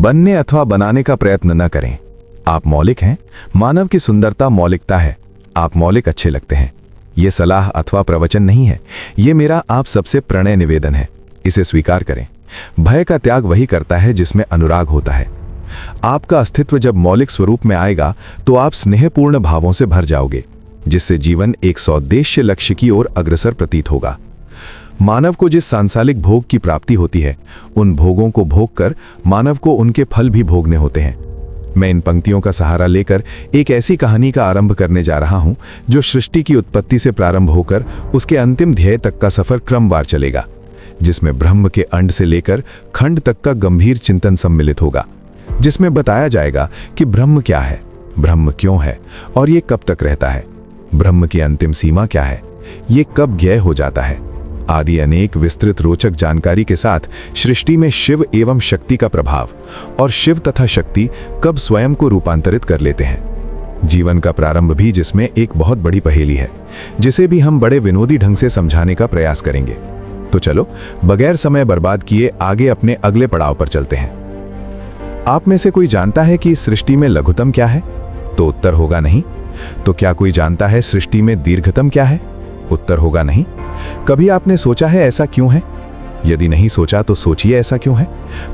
बनने अथवा बनाने का प्रयत्न न करें। आप मौलिक हैं। मानव की सुंदरता मौलिकता है। आप मौलिक अच्छे लगते हैं। ये सलाह अथवा प्रवचन नहीं है, ये मेरा आप सबसे प्रणय निवेदन है। इसे स्वीकार करें। भय का त्याग वही करता है जिसमें अनुराग होता है। आपका अस्तित्व जब मौलिक स्वरूप में आएगा तो आप स्नेहपूर्ण भावों से भर जाओगे, जिससे जीवन एक सौद्देश्य लक्ष्य की ओर अग्रसर प्रतीत होगा। मानव को जिस सांसारिक भोग की प्राप्ति होती है, उन भोगों को भोग कर मानव को उनके फल भी भोगने होते हैं। मैं इन पंक्तियों का सहारा लेकर एक ऐसी कहानी का आरंभ करने जा रहा हूं जो सृष्टि की उत्पत्ति से प्रारंभ होकर उसके अंतिम ध्येय तक का सफर क्रमवार चलेगा, जिसमें ब्रह्म के अंड से लेकर खंड तक का गंभीर चिंतन सम्मिलित होगा, जिसमें बताया जाएगा कि ब्रह्म क्या है, ब्रह्म क्यों है और ये कब तक रहता है, ब्रह्म की अंतिम सीमा क्या है, ये कब ज्ञेय हो जाता है, आदि अनेक विस्तृत रोचक जानकारी के साथ सृष्टि में शिव एवं शक्ति का प्रभाव और शिव तथा शक्ति कब स्वयं को रूपांतरित कर लेते हैं। जीवन का प्रारंभ भी जिसमें एक बहुत बड़ी पहेली है, जिसे भी हम बड़े विनोदी ढंग से समझाने का प्रयास करेंगे। तो चलो बगैर समय बर्बाद किए आगे अपने अगले पड़ाव पर चलते हैं। आप में से कोई जानता है कि इस सृष्टि में लघुतम क्या है? तो उत्तर होगा नहीं। तो क्या कोई जानता है सृष्टि में दीर्घतम क्या है? उत्तर होगा नहीं। कभी आपने सोचा है ऐसा क्यों है? यदि नहीं सोचा तो सोचिए ऐसा क्यों है।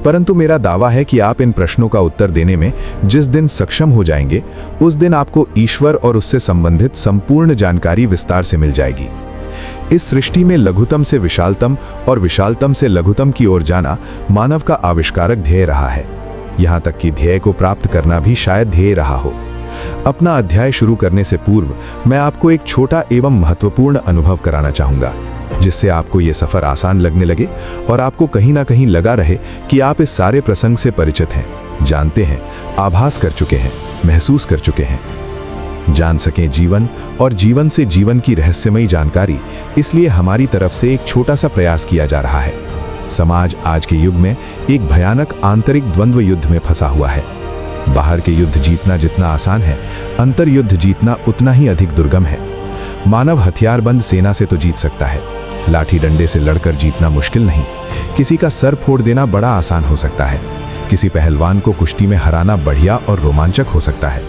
परंतु मेरा दावा है कि आप इन प्रश्नों का उत्तर देने में जिस दिन सक्षम हो जाएंगे, उस दिन आपको ईश्वर और उससे संबंधित संपूर्ण जानकारी विस्तार से मिल जाएगी। इस सृष्टि में लघुतम से विशालतम और विशालतम से लघुतम की ओर जाना मानव का आविष्कारक ध्येय रहा है। यहाँ तक कि ध्येय को प्राप्त करना भी शायद ध्येय रहा हो। अपना अध्याय शुरू करने से पूर्व मैं आपको एक छोटा एवं महत्वपूर्ण अनुभव कराना चाहूंगा, जिससे आपको यह सफर आसान लगने लगे और आपको कहीं ना कहीं लगा रहे कि आप इस सारे प्रसंग से परिचित हैं, जानते हैं, आभास कर चुके हैं, महसूस कर चुके हैं। जान सकें जीवन और जीवन से जीवन की रहस्यमयी जानकारी, इसलिए हमारी तरफ से एक छोटा सा प्रयास किया जा रहा है। समाज आज के युग में एक भयानक आंतरिक द्वंद्व युद्ध में फंसा हुआ है। बाहर के युद्ध जीतना जितना आसान है, अंतर युद्ध जीतना उतना ही अधिक दुर्गम है। मानव हथियारबंद सेना से तो जीत सकता है, लाठी डंडे से लड़कर जीतना मुश्किल नहीं। किसी का सर फोड़ देना बड़ा आसान हो सकता है। किसी पहलवान को कुश्ती में हराना बढ़िया और रोमांचक हो सकता है।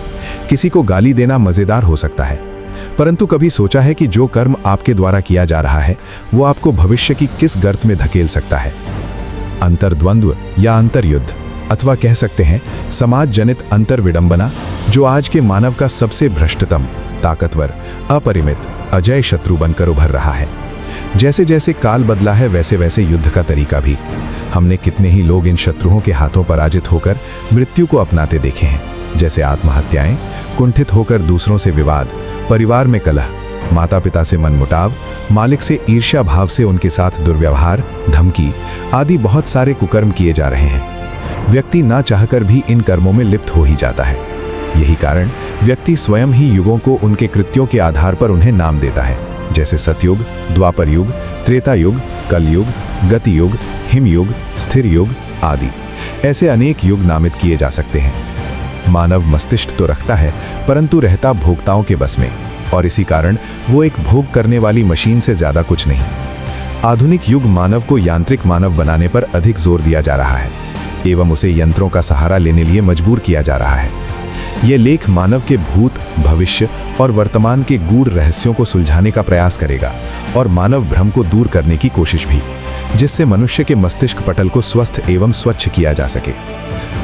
किसी को गाली देना मजेदार हो सकता है। परंतु कभी सोचा है कि जो कर्म आपके द्वारा किया जा रहा है, वो आपको भविष्य की किस गर्त में धकेल सकता है? अंतर्द्वंद्व या अंतर्युद्ध, अथवा कह सकते हैं समाज जनित अंतर विडंबना, जो आज के मानव का सबसे भ्रष्टतम, ताकतवर, अपरिमित, अजय शत्रु बनकर उभर रहा है। जैसे जैसे काल बदला है, वैसे वैसे युद्ध का तरीका भी। हमने कितने ही लोग इन शत्रुओं के हाथों पराजित होकर मृत्यु को अपनाते देखे हैं, जैसे आत्महत्याएं, कुंठित होकर दूसरों से विवाद, परिवार में कलह, माता पिता से मनमुटाव, मालिक से ईर्ष्या भाव से उनके साथ दुर्व्यवहार, धमकी आदि बहुत सारे कुकर्म किए जा रहे हैं। व्यक्ति ना चाहकर भी इन कर्मों में लिप्त हो ही जाता है। यही कारण व्यक्ति स्वयं ही युगों को उनके कृत्यों के आधार पर उन्हें नाम देता है, जैसे सतयुग, द्वापर युग, त्रेता युग, कलयुग, गति युग, हिमयुग, स्थिर युग आदि। ऐसे अनेक युग नामित किए जा सकते हैं। मानव मस्तिष्क तो रखता है, परंतु रहता भोक्ताओं के बस में, और इसी कारण वो एक भोग करने वाली मशीन से ज्यादा कुछ नहीं। आधुनिक युग मानव को यांत्रिक मानव बनाने पर अधिक जोर दिया जा रहा है एवं उसे यंत्रों का सहारा लेने लिए मजबूर किया जा रहा है। यह लेख मानव के भूत, भविष्य और वर्तमान के गूढ़ रहस्यों को सुलझाने का प्रयास करेगा और मानव भ्रम को दूर करने की कोशिश भी, जिससे मनुष्य के मस्तिष्क पटल को स्वस्थ एवं स्वच्छ किया जा सके।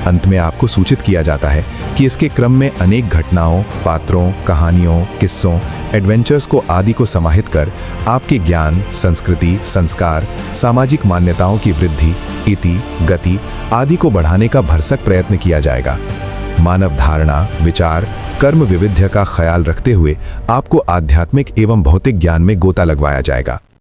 अंत में आपको सूचित किया जाता है कि इसके क्रम में अनेक घटनाओं, पात्रों, कहानियों, किस्सों, एडवेंचर्स को आदि को समाहित कर आपके ज्ञान, संस्कृति, संस्कार, सामाजिक मान्यताओं की वृद्धि, इति, गति आदि को बढ़ाने का भरसक प्रयत्न किया जाएगा। मानव धारणा, विचार, कर्म विविध्य का ख्याल रखते हुए आपको आध्यात्मिक एवं भौतिक ज्ञान में गोता लगवाया जाएगा।